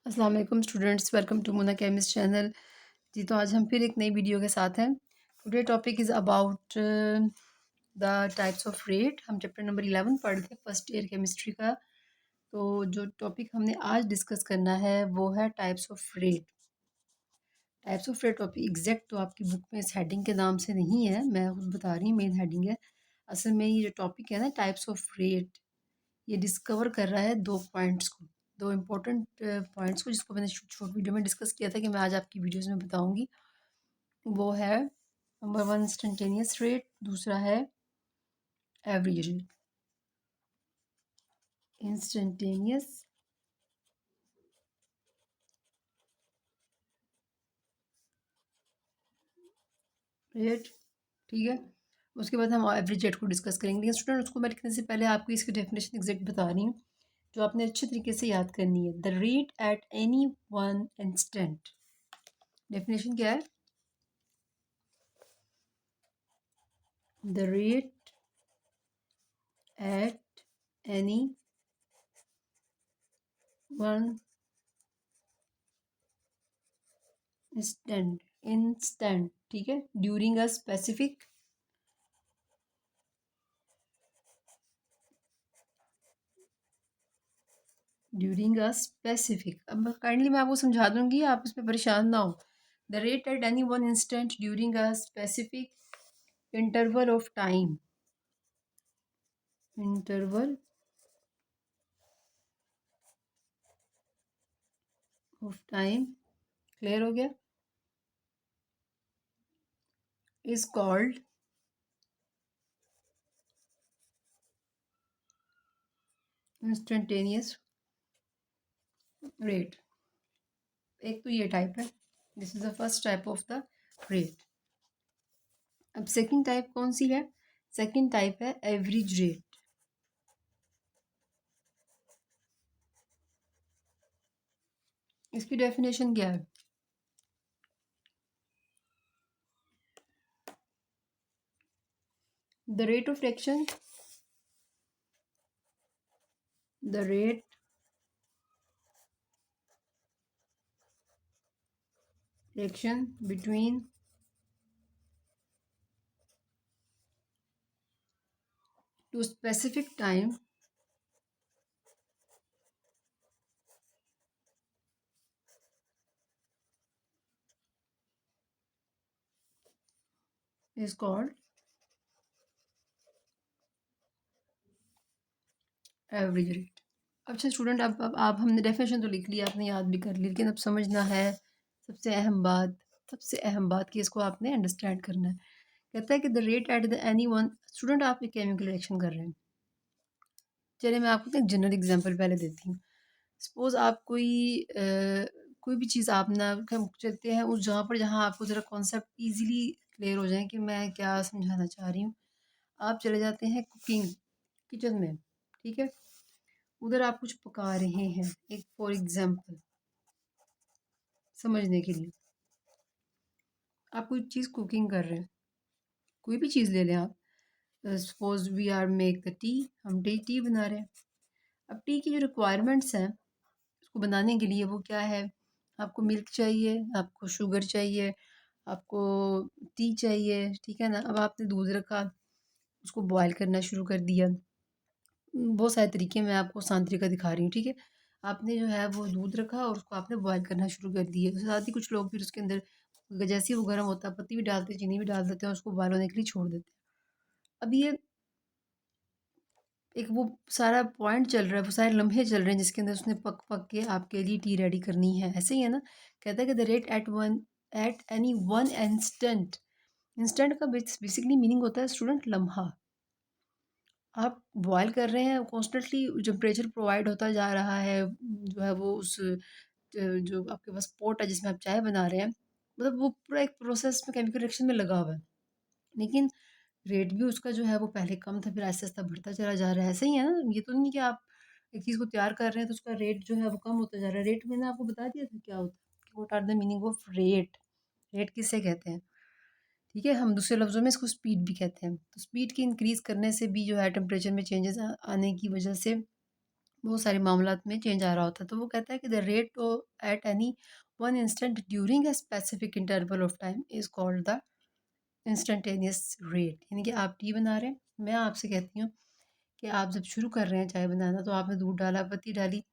अस्सलाम वालेकुम students, welcome to Muna chemist channel. जी, तो आज हम फिर एक नई वीडियो के साथ हैं। Today topic is about the types of rate. हम चैप्टर नंबर 11 पढ़ रहे थे फर्स्ट ईयर केमिस्ट्री का। तो जो टॉपिक हमने आज डिस्कस करना है वो है types of rate. Types of rate topic exact तो आपकी बुक में इस हेडिंग के नाम से नहीं है, मैं खुद बता रही हूँ, मेन हेडिंग है। असल में ये जो टॉपिक है ना, टाइप्स ऑफ रेट, ये डिस्कवर कर रहा है दो पॉइंट्स को, दो इम्पोर्टेंट पॉइंट्स को, जिसको मैंने शॉर्ट वीडियो में डिस्कस किया था कि मैं आज आपकी वीडियोस में बताऊंगी। वो है नंबर 1 इंस्टेंटेनियस रेट, दूसरा है एवरेज रेट। इंस्टेंटेनियस रेट, ठीक है। उसके बाद हम एवरेज रेट को डिस्कस करेंगे, लेकिन स्टूडेंट उसको मैं लिखने से पहले आपको इसकी डेफिनेशन एग्जैक्ट बता रही हूँ, जो आपने अच्छे तरीके से याद करनी है। The rate at any one instant, definition क्या है? The rate at any one instant, ठीक है, ड्यूरिंग अ स्पेसिफिक अब काइंडली मैं आपको समझा दूंगी, आप इसमें परेशान ना हो। The rate at any one instant during a specific interval of time, interval of time, clear हो गया, इज कॉल्ड इंस्टेंटेनियस रेट। एक तो ये टाइप है, this is the first type of the rate. अब सेकंड टाइप कौन सी है? Second type है एवरेज रेट। इसकी डेफिनेशन क्या है? The rate of reaction, the rate reaction between two specific time is called average rate. अच्छा student, अब आप हमने डेफिनेशन तो लिख लिया, आपने याद भी कर ली, लेकिन अब समझना है सबसे अहम बात, सबसे अहम बात कि इसको आपने अंडरस्टैंड करना है। कहता है कि the rate at the any one, student आप एक केमिकल रिएक्शन कर रहे हैं। चलिए मैं आपको एक जनरल एग्जांपल पहले देती हूँ। सपोज आप कोई भी चीज़ आप ना, हम चलते हैं उस जगह पर जहाँ आपको ज़रा कॉन्सेप्ट इजीली क्लियर हो जाए कि मैं क्या समझाना चाह रही हूँ। आप चले जाते हैं कुकिंग किचन में, ठीक है, उधर आप कुछ पका रहे हैं, एक फॉर एग्जांपल समझने के लिए, आप कोई चीज़ कुकिंग कर रहे हैं, कोई भी चीज़ ले लें आप। Suppose we are make the tea, हम टी बना रहे हैं। अब टी की जो रिक्वायरमेंट्स हैं उसको बनाने के लिए वो क्या है? आपको मिल्क चाहिए, आपको शुगर चाहिए, आपको टी चाहिए, ठीक है ना। अब आपने दूध रखा, उसको बॉयल करना शुरू कर दिया। बहुत सारे तरीके मैं आपको आसान तरीका दिखा रही हूँ, ठीक है। आपने जो है वो दूध रखा और उसको आपने बॉयल करना शुरू कर दिया। उसके साथ ही कुछ लोग फिर उसके अंदर जैसे ही वो गर्म होता है पत्ती भी डालते हैं, चीनी भी डाल देते हैं, उसको बॉयल होने के लिए छोड़ देते हैं। अब ये एक वो सारा पॉइंट चल रहा है, वो सारे लम्हे चल रहे हैं जिसके अंदर उसने पक पक के आपके लिए टी रेडी करनी है, ऐसे ही है ना। कहता है कि the rate at any one instant, instant का बेसिकली मीनिंग होता है स्टूडेंट लम्हा। आप बॉयल कर रहे हैं, कॉन्स्टेंटली टेम्परेचर प्रोवाइड होता जा रहा है, जो है वो उस जो आपके पास पॉट है जिसमें आप चाय बना रहे हैं, मतलब वो पूरा एक प्रोसेस में केमिकल रिएक्शन में लगा हुआ है। लेकिन रेट भी उसका जो है वो पहले कम था, फिर आहिस्ता आहिस्ता बढ़ता चला जा रहा है, ऐसे ही है ना। ये तो नहीं कि आप एक चीज़ को तैयार कर रहे हैं तो उसका रेट जो है वो कम होता जा रहा है। रेट मैंने आपको बता दिया था क्या होता है, what are the meaning of rate. Rate किससे कहते हैं, ठीक है। हम दूसरे लफ्ज़ों में इसको स्पीड भी कहते हैं। तो स्पीड की इंक्रीज़ करने से भी जो है टेम्परेचर में चेंजेस आने की वजह से बहुत सारे मामलात में चेंज आ रहा होता है। तो वो कहता है कि the rate at any one instant during a specific interval of time is called the instantaneous rate. यानी कि आप टी बना रहे हैं, मैं आपसे कहती हूँ कि आप जब शुरू कर रहे हैं चाय बनाना, तो आपने दूध डाला, पत्ती डाली,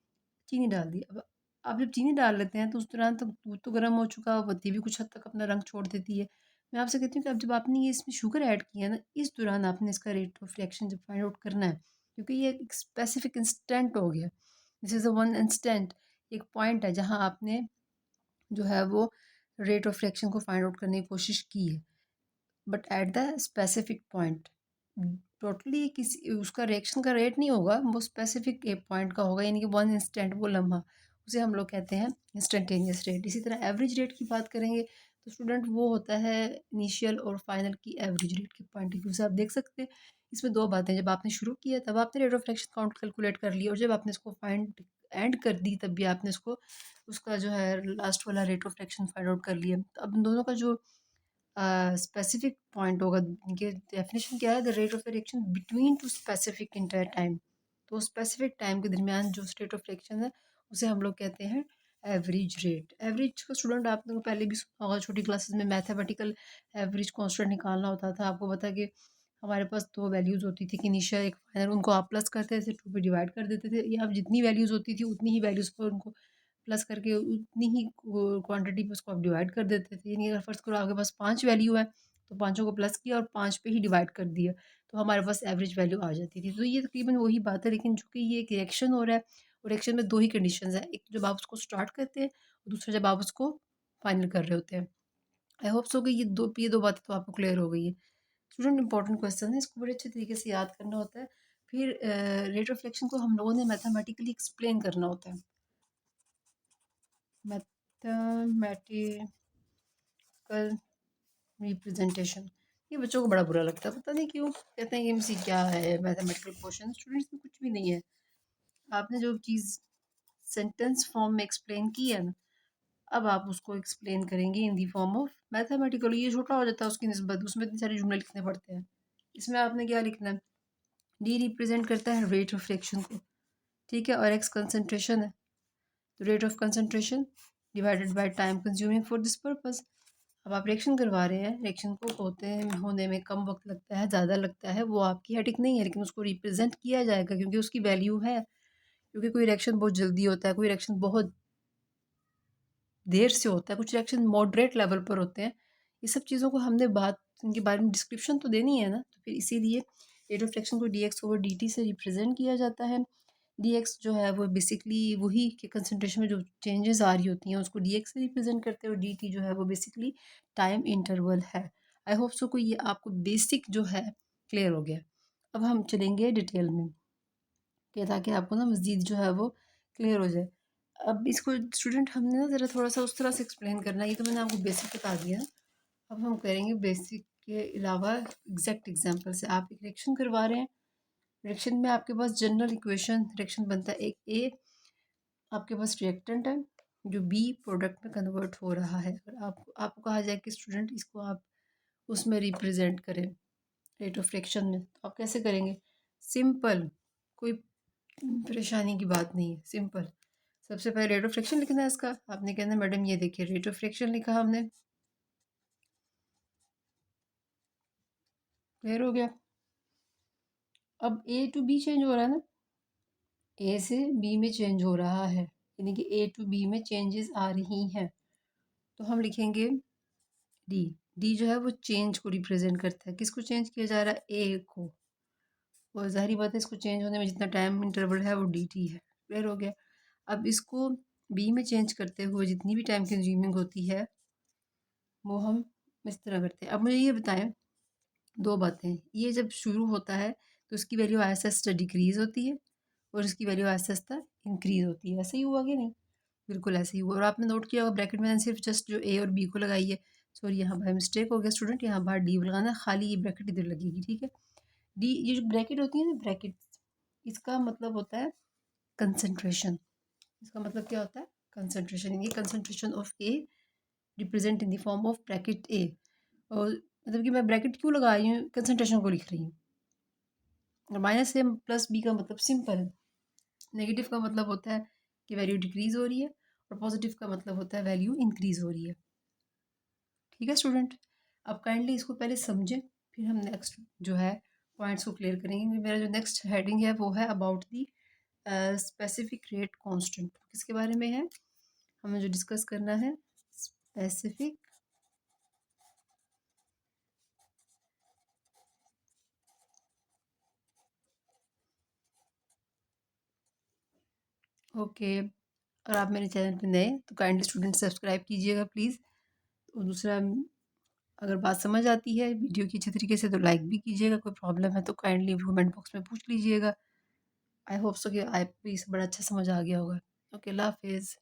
चीनी डाल दी। अब आप जब चीनी डाल लेते हैं तो उस दौरान तक दूध तो गर्म हो चुका है, पत्ती भी कुछ हद तक अपना रंग छोड़ देती है। मैं आपसे कहती हूँ कि अब जब आपने ये इसमें शुगर ऐड किया ना, इस दौरान आपने इसका रेट ऑफ रिएक्शन जब फाइंड आउट करना है, क्योंकि ये एक स्पेसिफिक इंस्टेंट हो गया। This is a one instant, एक पॉइंट है जहाँ आपने जो है वो रेट ऑफ रिएक्शन को फाइंड आउट करने की कोशिश की है, but at the specific point. Totally किसी उसका रिएक्शन का रेट नहीं होगा, वो स्पेसिफिक एक पॉइंट का होगा, यानी कि वन इंस्टेंट, वो लम्हा, उसे हम लोग कहते हैं इंस्टेंटेनियस रेट। इसी तरह एवरेज रेट की बात करेंगे तो स्टूडेंट वो होता है इनिशियल और फाइनल की एवरेज रेट के पॉइंट ऑफ व्यू से। आप देख सकते हैं इसमें दो बातें, जब आपने शुरू किया तब आपने rate of reaction count calculate कर लिया, और जब आपने इसको फाइंड एंड कर दी तब भी आपने इसको उसका जो है लास्ट वाला rate of reaction find out कर लिया। तो अब इन दोनों का जो स्पेसिफिक पॉइंट होगा, ये डेफिनेशन क्या है, the rate of reaction between two specific inter time. तो स्पेसिफिक टाइम के दरमियान जो रेट ऑफ रिएक्शन है उसे हम लोग कहते हैं एवरेज रेट। एवरेज का स्टूडेंट आपने को पहले भी सुना होगा, छोटी क्लासेस में मैथमेटिकल एवरेज कांस्टेंट निकालना होता था। आपको पता कि हमारे पास दो वैल्यूज़ होती थी कि इनिशियल एक फाइनल, उनको आप प्लस करते थे, टू पे डिवाइड कर देते थे, या आप जितनी वैल्यूज़ होती थी उतनी ही वैल्यूज़ पर उनको प्लस करके उतनी ही क्वांटिटी पे उसको आप डिवाइड कर देते थे। यानी अगर फ़र्ज़ करो आपके पास 5 वैल्यू है, तो पाँचों को प्लस किया और 5 पे ही डिवाइड कर दिया, तो हमारे पास एवरेज वैल्यू आ जाती थी। तो ये तकरीबन वही बात है, लेकिन चूँकि ये एक रिएक्शन हो रहा है, और रिएक्शन में 2 ही कंडीशंस हैं, एक जब आप उसको स्टार्ट करते हैं, और दूसरा जब आप उसको फाइनल कर रहे होते हैं। आई होप सो कि ये दो बातें तो आपको क्लियर हो गई है। स्टूडेंट इंपॉर्टेंट क्वेश्चन है, इसको बड़े अच्छे तरीके से याद करना होता है। फिर रेट ऑफ रिएक्शन को हम लोगों ने मैथमेटिकली एक्सप्लेन करना होता है। मैथमेटिकल रिप्रेजेंटेशन, ये बच्चों को बड़ा बुरा लगता है, पता नहीं क्यों, कहते हैं एमसी क्या है, मैथमेटिकल क्वेश्चन। स्टूडेंट्स में कुछ भी नहीं है। आपने जो चीज़ सेंटेंस फॉर्म में एक्सप्लेन की है ना, अब आप उसको एक्सप्लेन करेंगे इन दी फॉर्म ऑफ मैथमेटिकल। ये छोटा हो जाता है उसकी निस्बत, उसमें इतने सारे जुमले लिखने पड़ते हैं। इसमें आपने क्या लिखना है, डी रिप्रेजेंट करता है रेट ऑफ रिएक्शन को, ठीक है, और एक्स कंसनट्रेशन है, तो rate of concentration divided by time consuming for this purpose. अब आप रिएक्शन करवा रहे हैं, रिएक्शन को होने में कम वक्त लगता है, ज़्यादा लगता है, वो आपकी हेडिक नहीं है, लेकिन उसको रिप्रेजेंट किया जाएगा क्योंकि उसकी वैल्यू है। क्योंकि कोई रिएक्शन बहुत जल्दी होता है, कोई रिएक्शन बहुत देर से होता है, कुछ रिएक्शन मॉडरेट लेवल पर होते हैं। ये सब चीज़ों को हमने बात इनके बारे में डिस्क्रिप्शन तो देनी है ना, तो फिर इसीलिए रेट ऑफ रिएक्शन को D x over D T से रिप्रेजेंट किया जाता है। डी एक्स जो है वो बेसिकली वही कि कंसनट्रेशन में जो चेंजेस आ रही होती हैं उसको डी एक्स से रिप्रेजेंट करते हैं, और डी टी जो है वो बेसिकली टाइम इंटरवल है। आई होप सो को ये आपको बेसिक जो है क्लियर हो गया। अब हम चलेंगे डिटेल में, कि ताकि आपको ना मज़ीद जो है वो क्लियर हो जाए। अब इसको स्टूडेंट हमने ना ज़रा थोड़ा सा उस तरह से एक्सप्लेन करना है, ये तो मैंने आपको बेसिक बता दिया। अब हम करेंगे बेसिक के अलावा एग्जैक्ट एग्जांपल से। आप एक रिएक्शन करवा रहे हैं, रिएक्शन में आपके पास जनरल इक्वेशन रिएक्शन बनता है, एक ए आपके पास रिएक्टेंट है जो बी प्रोडक्ट में कन्वर्ट हो रहा है। अगर आपको कहा जाए कि स्टूडेंट इसको आप उसमें रिप्रेजेंट करें रेट ऑफ रिएक्शन में, तो आप कैसे करेंगे? सिंपल, कोई परेशानी की बात नहीं है, सिंपल। सबसे पहले रेट ऑफ फ्रिक्शन लिखना है इसका। आपने कहना मैडम ये देखिए रेट ऑफ फ्रिक्शन लिखा हमने, क्लियर हो गया। अब ए टू बी चेंज हो रहा है ना, ए से बी में चेंज हो रहा है, यानी कि ए टू बी में चेंजेस आ रही हैं, तो हम लिखेंगे डी। डी जो है वो चेंज को रिप्रेजेंट करता है, किसको चेंज किया जा रहा है? ए को, और ज़ाहिर बात है इसको चेंज होने में जितना टाइम इंटरवल है वो डी टी है, क्लियर हो गया। अब इसको बी में चेंज करते हुए जितनी भी टाइम कंज्यूमिंग होती है वो हम इस तरह करते हैं। अब मुझे ये बताएं दो बातें, ये जब शुरू होता है तो इसकी वैल्यू आहिस्ता आहिस्ता डिक्रीज़ होती है, और इसकी वैल्यू आहिस्ता आहिस्ता इंक्रीज़ होती है। ऐसे ही हुआ कि नहीं? बिल्कुल ऐसे ही हुआ। और आपने नोट किया होगा ब्रैकेट में मैंने सिर्फ जस्ट जो ए और बी को लगाई है, सॉरी यहाँ बाय मिस्टेक हो गया स्टूडेंट, यहाँ बाहर डी लगाना, खाली ये ब्रैकेट इधर लगेगी, ठीक है। डी, ये जो ब्रैकेट होती है ना, ब्रैकेट, इसका मतलब होता है कंसंट्रेशन। इसका मतलब क्या होता है? कंसंट्रेशन। ये concentration of A represent in the form of bracket A, और मतलब कि मैं ब्रैकेट क्यों लगा रही हूँ, कंसंट्रेशन को लिख रही हूँ। माइनस ए प्लस बी का मतलब सिंपल है, नेगेटिव का मतलब होता है कि वैल्यू डिक्रीज़ हो रही है और पॉजिटिव का मतलब होता है वैल्यू इंक्रीज़ हो रही है। ठीक है स्टूडेंट, अब काइंडली इसको पहले समझें, फिर हम नेक्स्ट जो है पॉइंट्स को क्लियर करेंगे। मेरा जो नेक्स्ट हेडिंग है वो है about the specific rate constant. किसके बारे में है, हमें जो डिस्कस करना है स्पेसिफिक ओके। और आप मेरे चैनल पे नए तो काइंडली स्टूडेंट सब्सक्राइब कीजिएगा प्लीज़। और दूसरा, अगर बात समझ आती है वीडियो की अच्छी तरीके से तो लाइक भी कीजिएगा, कोई प्रॉब्लम है तो काइंडली कमेंट बॉक्स में पूछ लीजिएगा। आई होप सो कि आपको ये सब बड़ा अच्छा समझ आ गया होगा। ओके, अल्लाह हाफिज़।